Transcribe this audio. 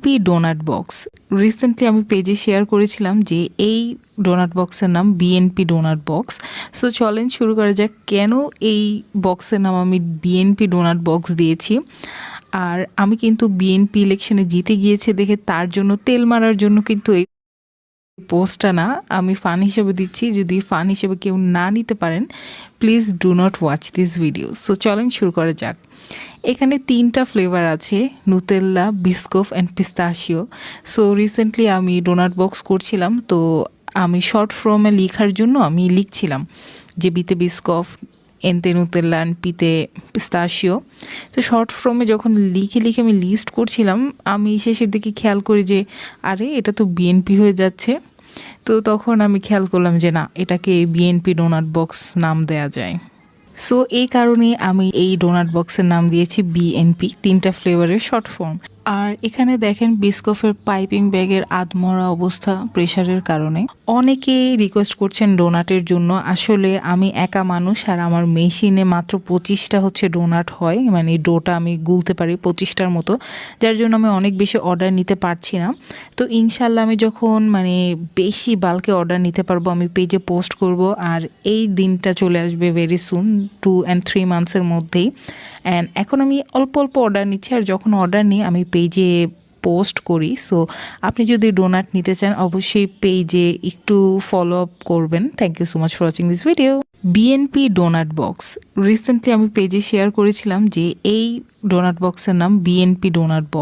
P donut box recently আমি পেজে share করেছিলাম যে এই ডোনাট বক্সের নাম বিএনপি ডোনাট বক্স। সো চলেন শুরু করা যাক কেন এই বক্সের নাম আমি বিএনপি ডোনাট বক্স দিয়েছি। আর আমি কিন্তু বিএনপি ইলেকশনে জিতে গিয়েছে দেখে তার জন্য তেল মারার জন্য কিন্তু এই পোস্টটা না, আমি ফান হিসেবে দিচ্ছি। যদি ফান হিসেবে কেউ না নিতে পারেন please do not watch this video. So চলেন শুরু করা যাক। এখানে 3টা ফ্লেভার আছে, Nutella, Biscoff and pistachio. So recently আমি ডোনাট বক্স করছিলাম, তো আমি শর্ট ফর্মে লেখার জন্য আমি লিখছিলাম যে বিতে বিস্কফ, এনতে নুতেল্লা অ্যান্ড পিতে পিস্তাশিও। তো শর্ট ফর্মে যখন লিখে লিখে আমি লিস্ট করছিলাম, আমি শেষের দিকে খেয়াল করি যে আরে এটা তো বিএনপি হয়ে যাচ্ছে। তো তখন আমি খেয়াল করলাম যে না, এটাকে বিএনপি ডোনাট বক্স নাম দেয়া যায়। সো এই কারণে আমি এই ডোনাট বক্সের নাম দিয়েছি বিএনপি, 3টা ফ্লেভারের শর্ট ফর্ম। আর এখানে দেখেন বিস্কফের পাইপিং ব্যাগের আধমরা অবস্থা প্রেশারের কারণে। অনেকেই রিকোয়েস্ট করছেন ডোনাটের জন্য। আসলে আমি একা মানুষ আর আমার মেশিনে মাত্র 25টা হচ্ছে ডোনাট হয়, মানে ডোটা আমি গুলতে পারি 25টার মতো, যার জন্য আমি অনেক বেশি অর্ডার নিতে পারছি না। তো ইনশাল্লাহ আমি যখন মানে বেশি বাল্কে অর্ডার নিতে পারবো আমি পেজে পোস্ট করব। আর এই দিনটা চলে আসবে ভেরি সুন, 2 and 3 মান্থসের মধ্যেই। অ্যান্ড এখন আমি অল্প অল্প অর্ডার নিচ্ছি, আর যখন অর্ডার নিই আমি পেজে পোস্ট করি। সো আপনি যদি ডোনাট নিতে চান অবশ্যই পেজে একটু ফলো আপ করবেন। Thank you so much for watching this video. BNP donate box recently আমি পেজে শেয়ার করেছিলাম যে এই ডোনাট বক্সের নাম বিএনপি ডোনাট বক্স।